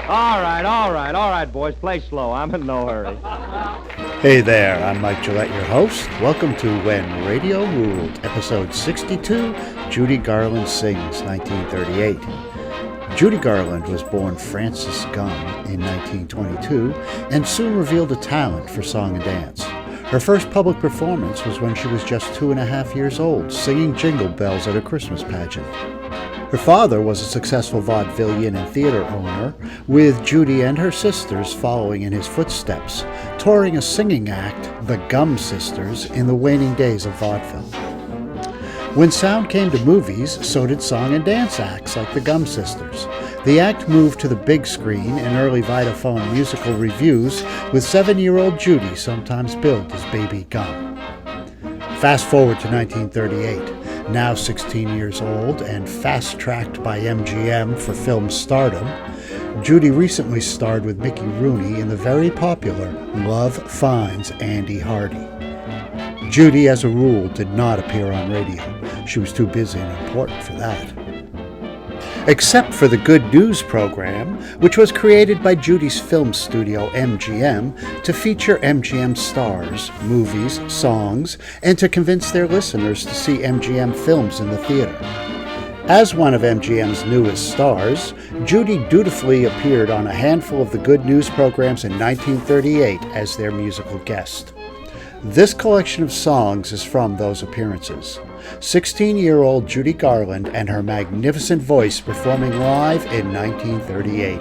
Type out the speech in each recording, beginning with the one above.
All right, boys. Play slow. I'm in no hurry. Hey there, I'm Mike Gillette, your host. Welcome to When Radio Ruled, episode 62, Judy Garland Sings, 1938. Judy Garland was born Frances Gum in 1922 and soon revealed a talent for song and dance. Her first public performance was when she was just 2.5 years old, singing Jingle Bells at a Christmas pageant. Her father was a successful vaudevillian and theater owner, with Judy and her sisters following in his footsteps, touring a singing act, the Gum Sisters, in the waning days of vaudeville. When sound came to movies, so did song and dance acts like the Gum Sisters. The act moved to the big screen in early Vitaphone musical reviews, with 7-year-old Judy sometimes billed as Baby Gum. Fast forward to 1938. Now 16 years old and fast-tracked by MGM for film stardom, Judy recently starred with Mickey Rooney in the very popular Love Finds Andy Hardy. Judy, as a rule, did not appear on radio. She was too busy and important for that. Except for the Good News program, which was created by Judy's film studio MGM to feature MGM stars, movies, songs, and to convince their listeners to see MGM films in the theater. As one of MGM's newest stars, Judy dutifully appeared on a handful of the Good News programs in 1938 as their musical guest. This collection of songs is from those appearances. 16-year-old Judy Garland and her magnificent voice performing live in 1938.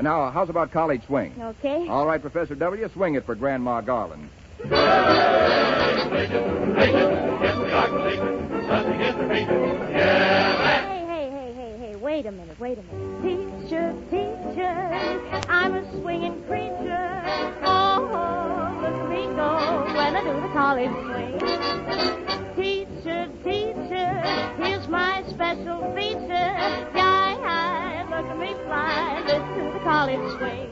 Now, how's about College Swing? Okay. All right, Professor W., swing it for Grandma Garland. Hey, wait a minute. Teacher, I'm a swinging creature. Oh, look at me go when I do the college swing. Teacher, here's my special feature. Yeah, look at me fly, listen to the college swing.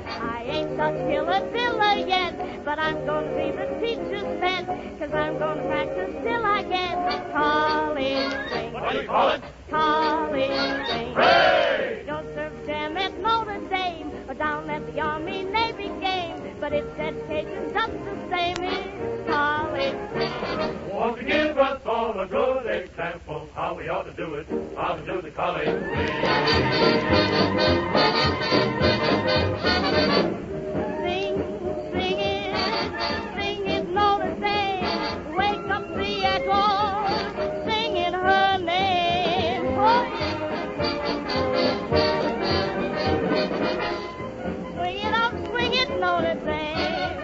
I ain't such killer yet, but I'm gonna be the teacher's pet, 'cause I'm gonna practice till I get college swing. What do you call it? College swing. Hooray! Don't serve jam at Notre Dame or down at the Army Navy game, but its education just the same is college swing. Want to give us all a good example how we ought to do it, how to do the college swing. Sing it, Notre Dame. Wake up the adore, singing her name. Oh, swing it, Notre Dame.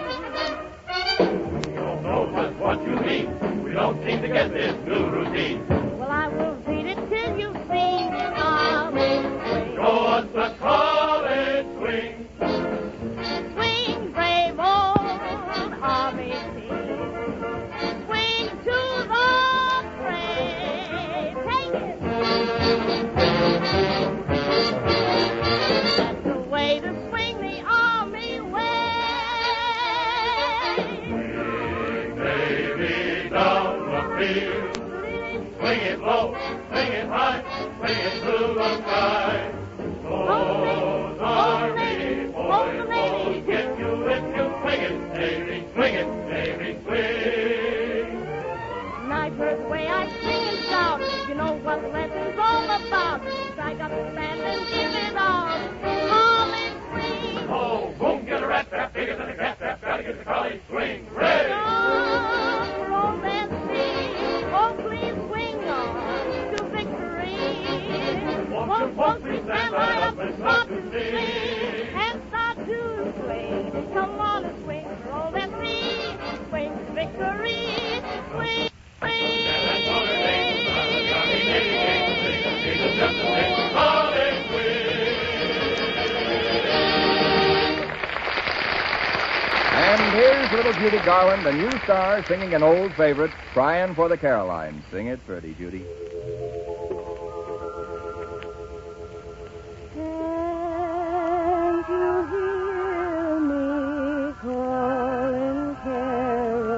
We don't know just what you mean. We don't seem to get this new routine. Well, I will read it till you see college swing. Show us the college swing. Swing, brave old Army team. Swing to the fray. Take it. That's the way to swing the Army way. Swing, baby, down the field. Swing it low, swing it high, swing it to the sky. Those Army boys won't get you if you swing it, Navy, swing it, Navy, swing. And I've heard the way I sing and shout. You know what the lesson's all about. I got to stand and give it all. College swing. Oh, boom, get a rat trap bigger than a cat trap. Gotta get the college swing. Ready? Roll and see. Oh, please swing on to victory. Won't you stand right up and start to sing? And start to swing. Come on and swing. Roll and see. Swing to victory. Swing. And here's little Judy Garland, a new star, singing an old favorite, Crying for the Carolines. Sing it pretty, Judy. Can't you hear me calling Caroline?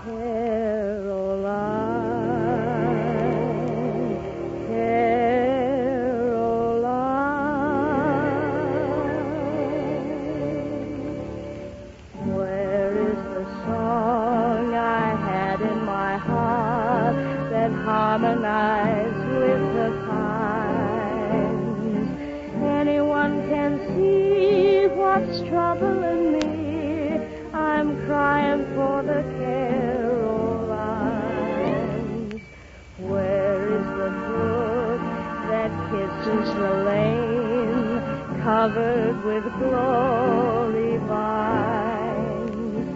Caroline, Caroline. since the lane covered with glory vines.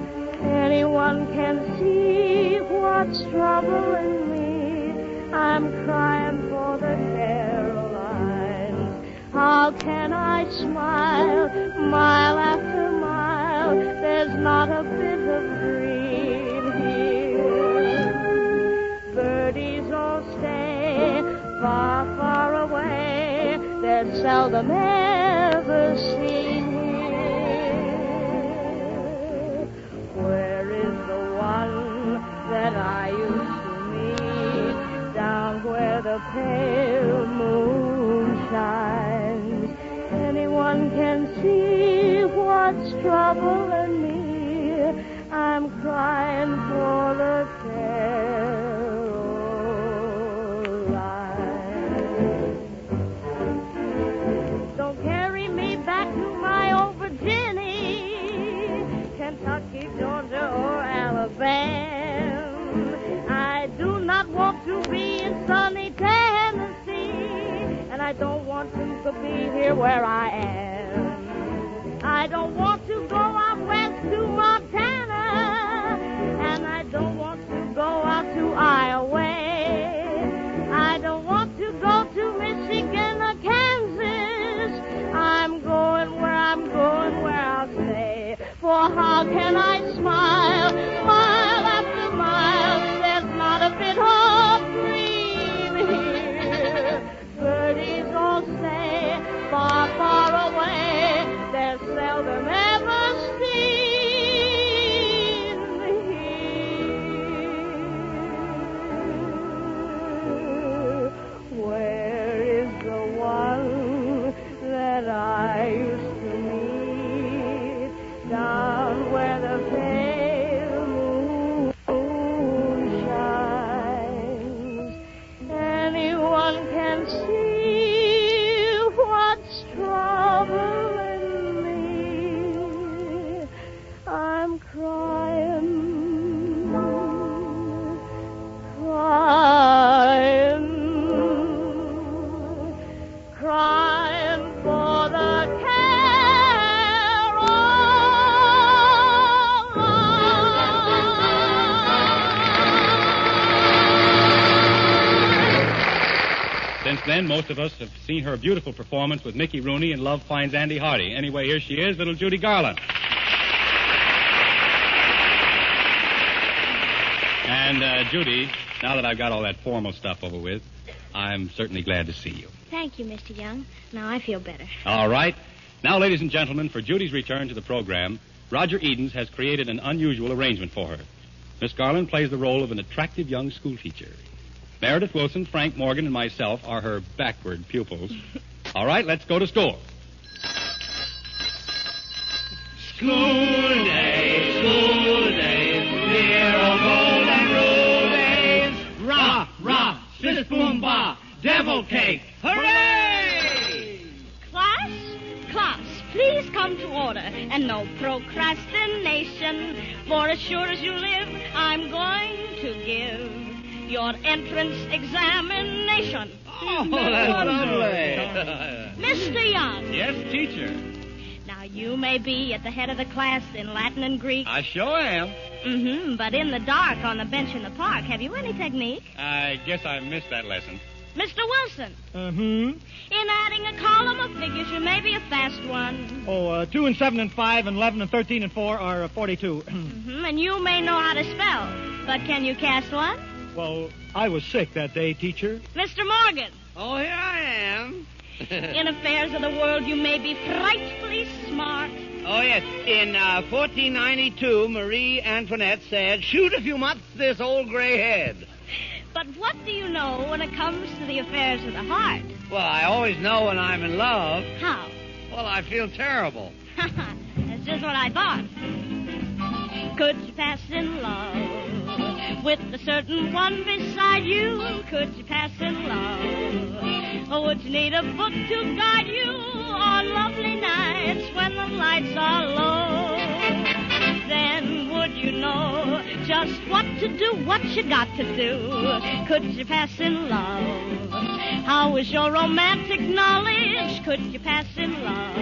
Anyone can see what's troubling me. I'm crying for the Carolines. How can I smile mile after mile? There's not a bit of green here. Birdies all stay far, far away. They're seldom ever seen here. Where is the one that I used to meet down where the pale moon shines? Anyone can see what's troubling me. I'm crying for the Carolines. Don't carry me back to my old Virginia, Kentucky, Georgia, or Alabama. I do not want to be in sunny Tennessee, and I don't want to be here where I am. I don't want to go out west to Montana, and I don't want to go out to Iowa. I don't want to go to Michigan or Kansas. I'm going where I'll stay. For how can I smile mile after mile? There's not a bit of green here. Birdies all stay far, far away. They're seldom ever seen here. Where is the one that I used to meet down where the pale moon shines? Anyone can see what's troubling me. I'm crying, crying for the Since then, most of us have seen her beautiful performance with Mickey Rooney in Love Finds Andy Hardy. Anyway, here she is, little Judy Garland. And, Judy, now that I've got all that formal stuff over with, I'm certainly glad to see you. Thank you, Mr. Young. Now I feel better. All right. Now, ladies and gentlemen, for Judy's return to the program, Roger Edens has created an unusual arrangement for her. Miss Garland plays the role of an attractive young schoolteacher. Meredith Wilson, Frank Morgan, and myself are her backward pupils. All right, let's go to school. School days, dear old golden rule days. Rah, rah, sis boom ba, devil cake, hooray! Class, please come to order, and no procrastination. For as sure as you live, I'm going to give your entrance examination. Oh, that's lovely. Mr. Young. Yes, teacher. Now, you may be at the head of the class in Latin and Greek. I sure am. But in the dark on the bench in the park, have you any technique? I guess I missed that lesson. Mr. Wilson. In adding a column of figures, you may be a fast one. 2 and 7 and 5 and 11 and 13 and 4 are 42. And you may know how to spell, but can you cast one? Well, I was sick that day, teacher. Mr. Morgan. Oh, here I am. In affairs of the world, you may be frightfully smart. Oh, yes. In 1492, Marie Antoinette said, shoot if you must this old gray head. But what do you know when it comes to the affairs of the heart? Well, I always know when I'm in love. How? Well, I feel terrible. That's just what I thought. Could you pass in love with a certain one beside you? Could you pass in love? Or would you need a book to guide you on lovely nights when the lights are low? Then would you know just what to do, what you got to do? Could you pass in love How is your romantic knowledge? Could you pass in love?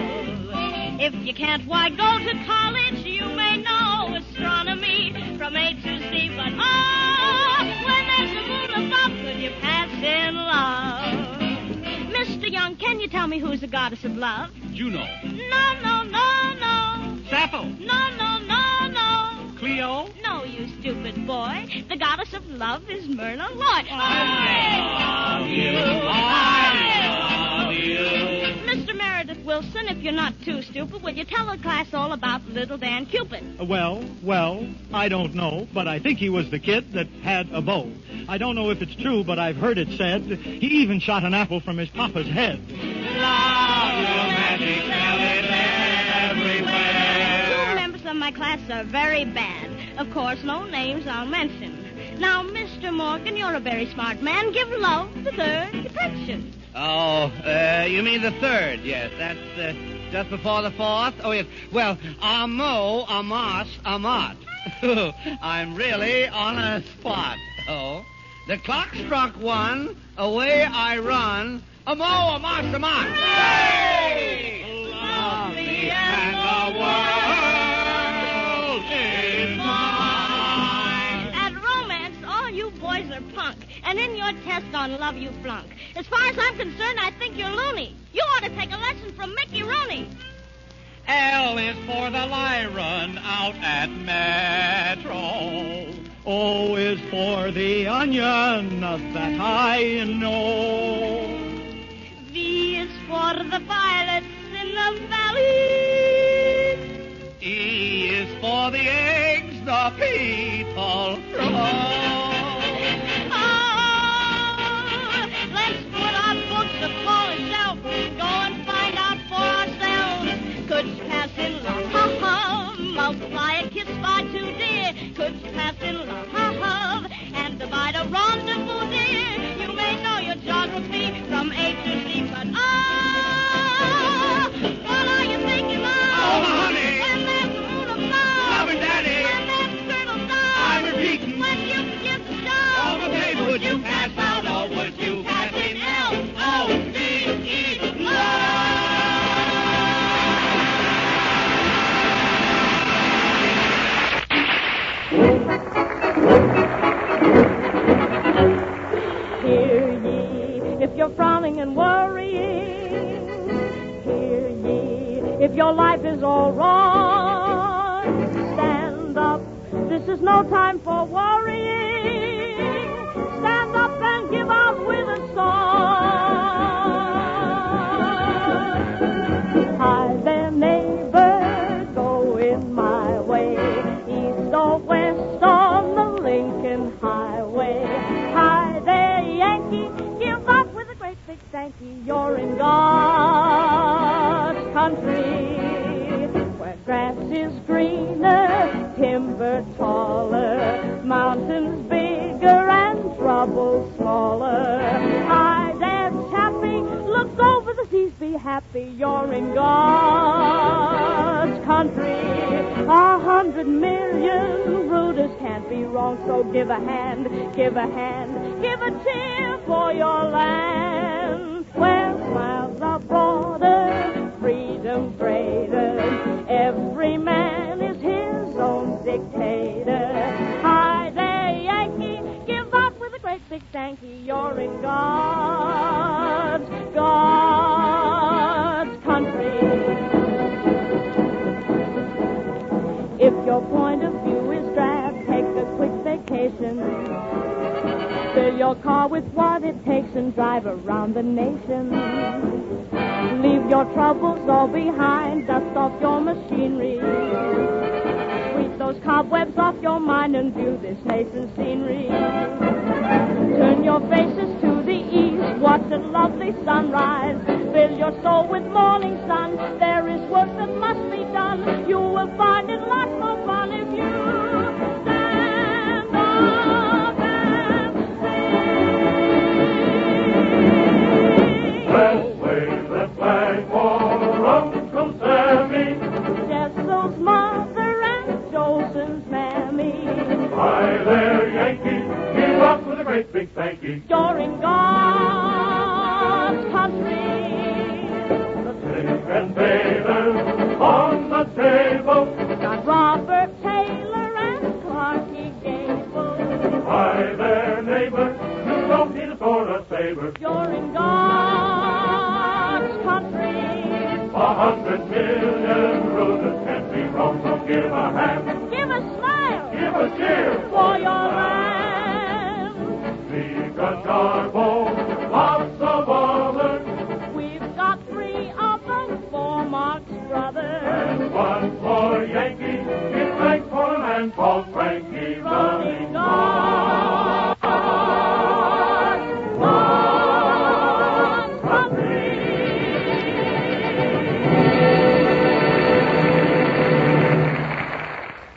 If you can't, why go to college? You may know astronomy from A to Z, but when there's a moon above, could you pass in love? Mr. Young, can you tell me who's the goddess of love? Juno. No, no, no, no. Sappho. No, no, no, no. Cleo. No, you stupid boy. The goddess of love is Myrna Loy. I love you. Mr. Meredith Wilson, if you're not too stupid, will you tell the class all about little Dan Cupid? Well, I don't know, but I think he was the kid that had a bow. I don't know if it's true, but I've heard it said he even shot an apple from his papa's head. Love your magic, tell it everywhere. Two members of my class are very bad. Of course, no names I'll mention. Now, Mr. Morgan, you're a very smart man. Give love the third depiction. Oh, you mean the third? Yes, that's just before the fourth. Oh, yes. Well, amo, amos, amat. I'm really on a spot. Oh, the clock struck 1. Away I run. Amo, amos, amat. Hey! Love me and the world is mine. At romance, all you boys are punk. And in your test on love, you flunk. As far as I'm concerned, I think you're loony. You ought to take a lesson from Mickey Rooney. L is for the Lyron out at Metro. O is for the onion that I know. V is for the violets in the valley. E is for the eggs the people throw. Let's put our books upon a shelf and go and find out for ourselves. Could you pass in love? Ha-ha. Multiply a kiss by 2, dear. Could you pass in love? Ha-ha. And divide a rendezvous, dear. You may know your geography from A to Z, but what are you thinking of? Oh, honey. When there's a moon above. Loving Daddy. When there's turtle dove. I'm repeating. When you get the job. Oh, baby, would you pass out or would you pass in L-O-V-E, love? Hear ye, if you're frowning and worrying. Hear ye, if your life is all wrong. Stand up, this is no time for worrying. Stand up and give out with a song. Hi there, neighbor, go in my way. East or west on the Lincoln Highway. Hi there, Yankee, give up with a great big thanky. You're in God's country, where grass is greener, timber taller, mountains bigger and trouble smaller. Hi there, Chappie, look over the seas, be happy. You're in God's country. 100 million rooters can't be wrong, so give a hand, give a hand, give a cheer for your land. Where smiles are broader, freedom greater, every man is his own dictator. Hi there, Yankee, give up with a great big thanky. You're in God's country. If your point of view is drab, take a quick vacation. Fill your car with what it takes and drive around the nation. Leave your troubles all behind, dust off your machinery. Sweep those cobwebs off your mind and view this nation's scenery. Turn your faces to the east, watch a lovely sunrise. Fill your soul with morning sun, there is work that must be done. You will find it lots more fun if you stand up and sing. Let's wave that flag for Uncle Sammy. Jessel's mother and Joseph's mammy. Hi there, Yankee, give up with a great big thanky. You're in God's 100 million roses can be wrong, so give a hand. Give a smile. Give a cheer For your land. We've got Garbo, lots of others, We've got 3 of them for Mark's brothers. and one for Yankee. It ranks for a man called Frankie running on.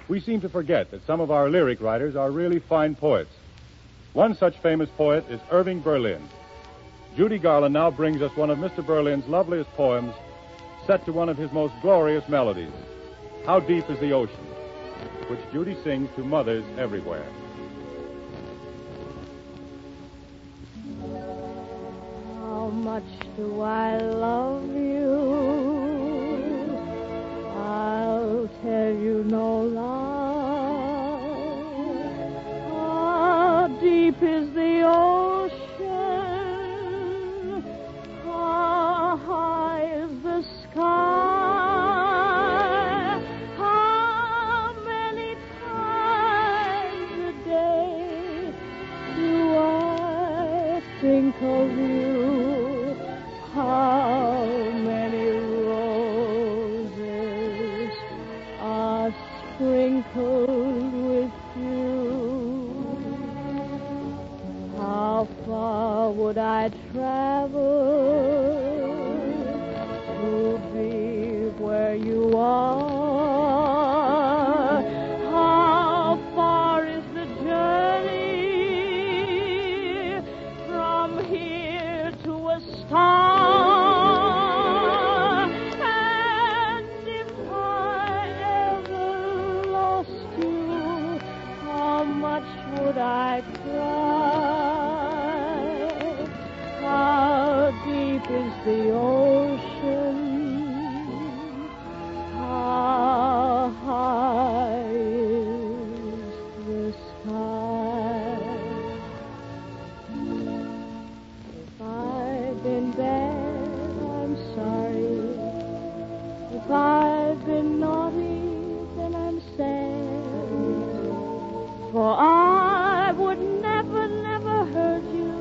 We seem to forget that some of our lyric writers are really fine poets. One such famous poet is Irving Berlin. Judy Garland now brings us one of Mr. Berlin's loveliest poems, set to one of his most glorious melodies, How Deep is the Ocean, which Judy sings to mothers everywhere. How much do I love you? I'll tell you no lie. How deep is the ocean? How high is the sky? How many times a day do I think of you? How many roses are sprinkled with you? How far would I travel to be where you are? How far is the journey from here to a star? And if I ever lost you, how much would I cry? How deep is the ocean? How high is the sky? If I've been bad, I'm sorry. If I've been naughty, then I'm sad. For I would never, never hurt you.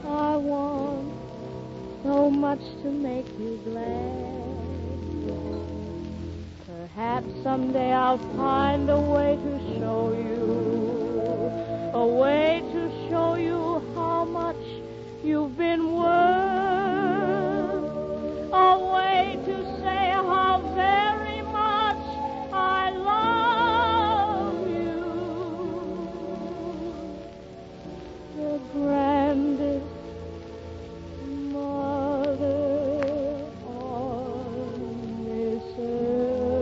I want so much to make you glad. Perhaps someday I'll find a way to show you, a way to show you how much you've been worth, a way to say how very much I love you. The grandest mother on this earth.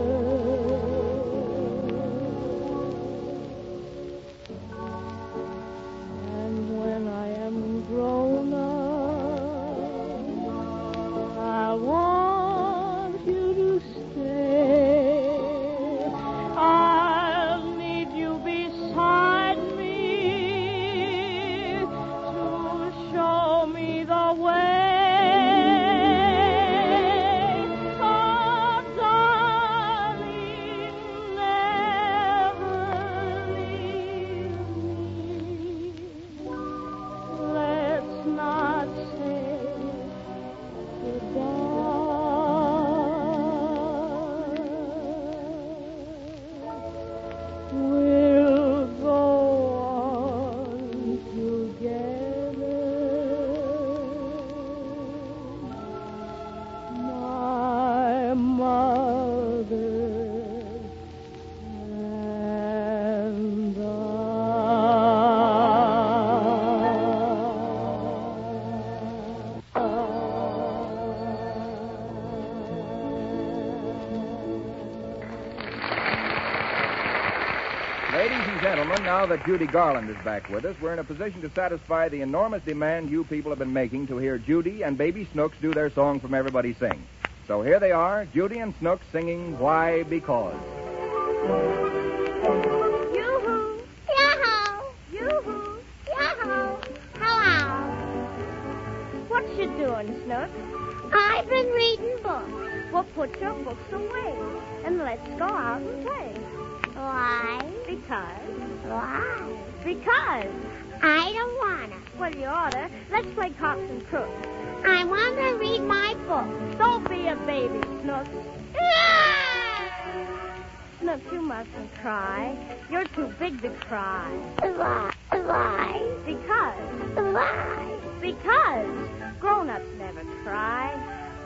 And when I am grown up, I want you to stay. I'll need you beside me to show me the way. Oh, darling, never leave me. Let's not say goodbye. We'll go on together. My mother and Ladies and gentlemen, now that Judy Garland is back with us, we're in a position to satisfy the enormous demand you people have been making to hear Judy and Baby Snooks do their song from Everybody Sing. So here they are, Judy and Snooks singing Why Because. Yoo-hoo, yahoo, yoo-hoo, yahoo, hello. What you doing, Snooks? I've been reading books. Well, put your books away and let's go out and play. Why? Because. Why? Because. I don't wanna. Well, you oughta. Let's play cops and crooks. I wanna read my book. Don't be a baby, Snooks. Snooks, you mustn't cry. You're too big to cry. Why? Because. Why? Because grown-ups never cry.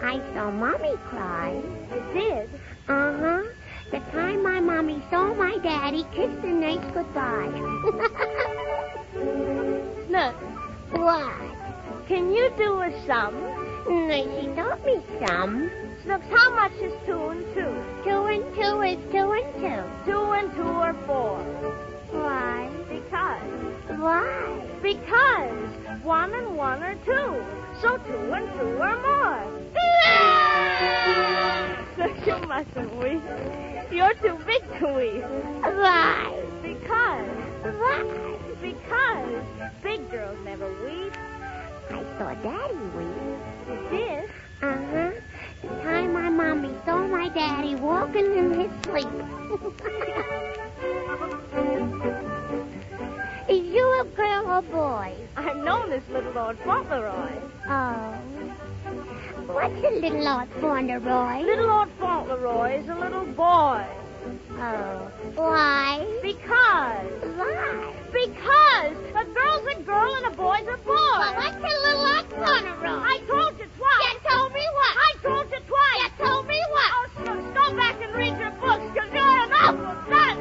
I saw Mommy cry. You did? Uh-huh. The time my Mommy saw my daddy kiss the nice goodbye. Snooks. What? Can you do a sum? She taught me some. Snooks, how much is 2 and 2? 2 and 2 is 2 and 2. 2 and 2 are 4. Why? Because. Why? Because 1 and 1 are 2. So 2 and 2 are more. Snooks, you mustn't weep. You're too big to weep. Why? Because. Why? Because big girls never weep. I saw Daddy weep. You did? Uh-huh. The time my Mommy saw my daddy walking in his sleep. Is you a girl or boy? I'm known as Little Lord Fauntleroy. Oh. What's a Little Lord Fauntleroy? Little Lord Fauntleroy is a little boy. Oh. Why? Because. Why? Because a girl's a girl and a boy's a boy. Well, what's a Little Lord Fauntleroy? I told you twice. You told me what? I told you twice. You told me what? Oh, Snooks, go back and read your books, because you're an awful son.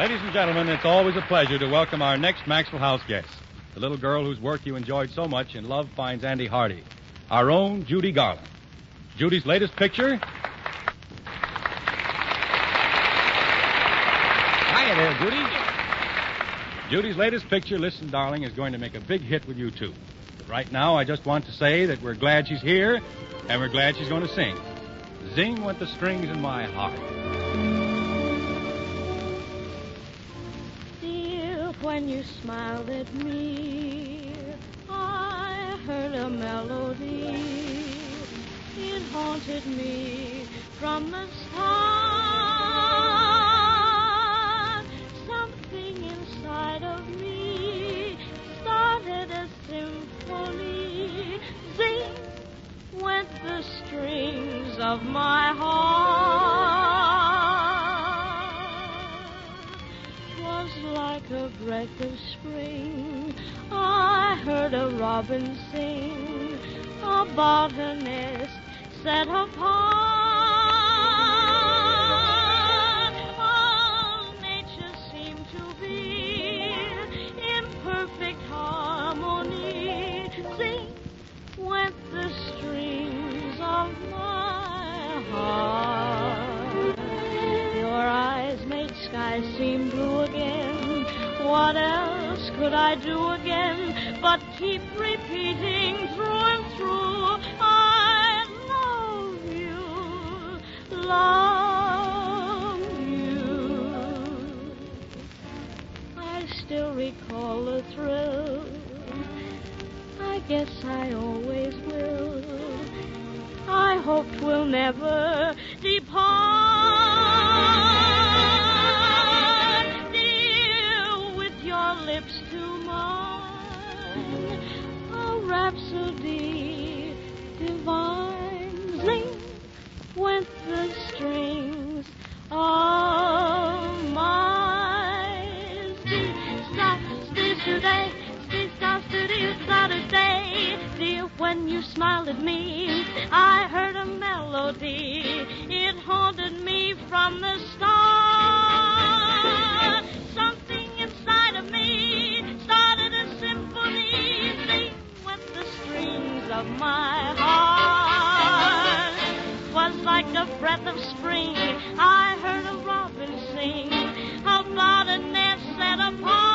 Ladies and gentlemen, it's always a pleasure to welcome our next Maxwell House guest, the little girl whose work you enjoyed so much in Love Finds Andy Hardy, our own Judy Garland. Judy's latest picture... Hiya there, Judy. Judy's latest picture, Listen, Darling, is going to make a big hit with you, too. But right now, I just want to say that we're glad she's here, and we're glad she's going to sing. Zing went the strings in my heart. Dear, when you smiled at me, I heard a melody. It haunted me from the start. Something inside of me started a symphony. Zing went the strings of my heart. 'Twas like a breath of spring. I heard a robin sing about her nest set apart. All nature seemed to be in perfect harmony. Zing went the strings of my heart. Your eyes made skies seem blue again. What else could I do again but keep repeating through and through? I love you, love you. I still recall the thrill. I guess I always will. I hope 'twill never depart. Dear, with your lips to mine, a rhapsody divine. Zing went the strings of my today. Saturday, dear, when you smiled at me, I heard a melody. It haunted me from the start. Something inside of me started a symphony. Zing went the strings of my heart. 'Twas like the breath of spring. I heard a robin sing about a nest set apart.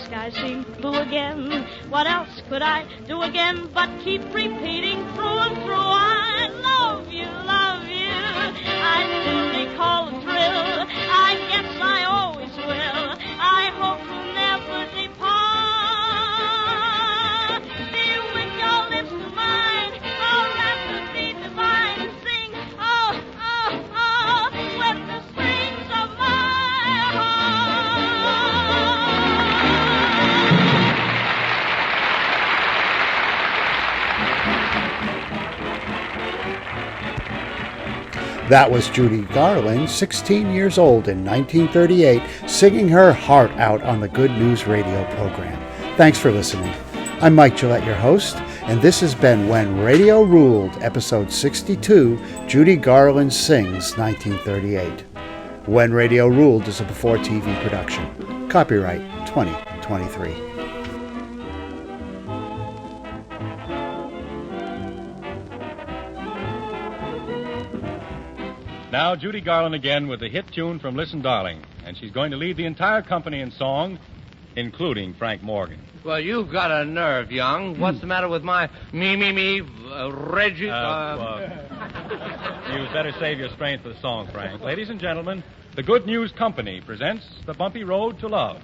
I seem blue again. What else could I do again but keep repeating through and through? I love you, love you. I still recall the thrill. I guess I always will. I hope you'll never depart. Dear, with your lips to mine, oh, rhapsody divine. Sing, oh, oh, oh, with the strings of my heart. That was Judy Garland, 16 years old in 1938, singing her heart out on the Good News Radio program. Thanks for listening. I'm Mike Gillette, your host, and this has been When Radio Ruled, episode 62, Judy Garland Sings, 1938. When Radio Ruled is a Before TV production. Copyright 2023. Now, Judy Garland again with the hit tune from Listen, Darling. And she's going to lead the entire company in song, including Frank Morgan. Well, you've got a nerve, young. What's the matter with my Reggie? You'd better save your strength for the song, Frank. Ladies and gentlemen, the Good News Company presents The Bumpy Road to Love.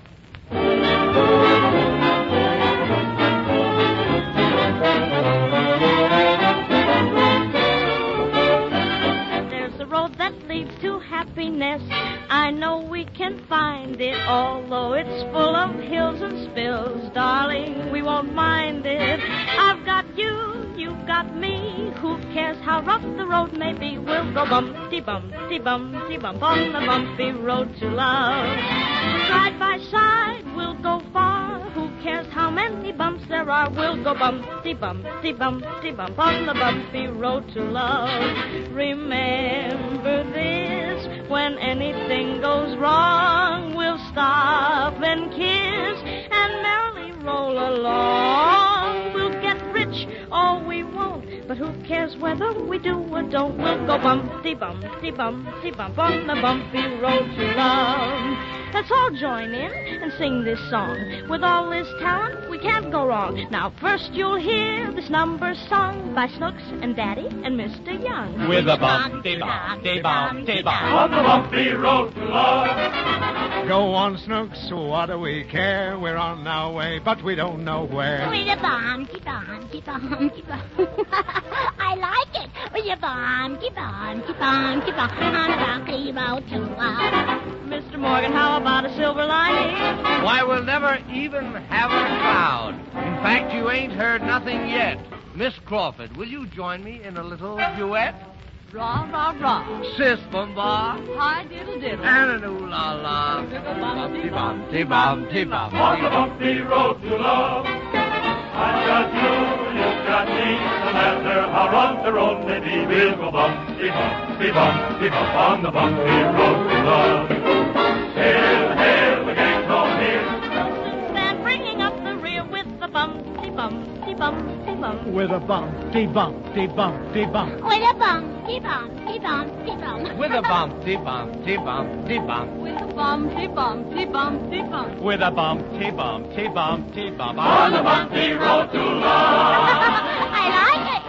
Road that leads to happiness. I know we can find it, although it's full of hills and spills. Darling, we won't mind it. I've got you, you've got me. Who cares how rough the road may be? We'll go bumpty, bumpty, bumpty, bump on the bumpy road to love. Side by side, we'll go far. Who cares how many bumps there are? We'll go bumpty, bumpty, bumpty, bump on the bumpy road to love. Remember this, when anything goes wrong, we'll stop and kiss and merrily roll along. We'll get rich, or we won't, but who cares whether we do or don't? We'll go bumpty, bumpty, bumpty, bump on the bumpy road to love. Let's all join in and sing this song. With all this talent, we can't go wrong. Now, first you'll hear this number sung by Snooks and Daddy and Mr. Young. With a bumpty, bumpty, bumpty, bump on the bumpy road to love. Go on, Snooks, what do we care? We're on our way, but we don't know where. With a bumpty, bumpty, bumpty, bump. I like it. With a bumpty, bumpty, bumpty, bump on the bumpy road to love. Mr. Morgan, how about a silver lining? Why, we'll never even have a cloud. In fact, you ain't heard nothing yet. Miss Crawford, will you join me in a little duet? Rah, rah, rah. Sis Bomba. Hi, diddle, diddle. And an ooh la la. Bumpty, Bumpty, bumpty, bumpty. On the bumpy road to love. I've got you, you've got me. No matter how rough the road may be, we'll go bumpty, bumpty, bumpty, bump on the bumpy road to love. Hail, hail, the gang's all here. Stand bringing up the rear with the bumpty, bumpty, bumpty, bump. With a bumpty, bumpty, bumpty, bump. With a bumpty, bumpty, bumpty, bump. With a bumpty, bumpty, bumpty, bump. With a bumpty, bumpty, bumpty, bump. With a bumpty, bumpty, bumpty, bump. On the bumpy road to love. I like it.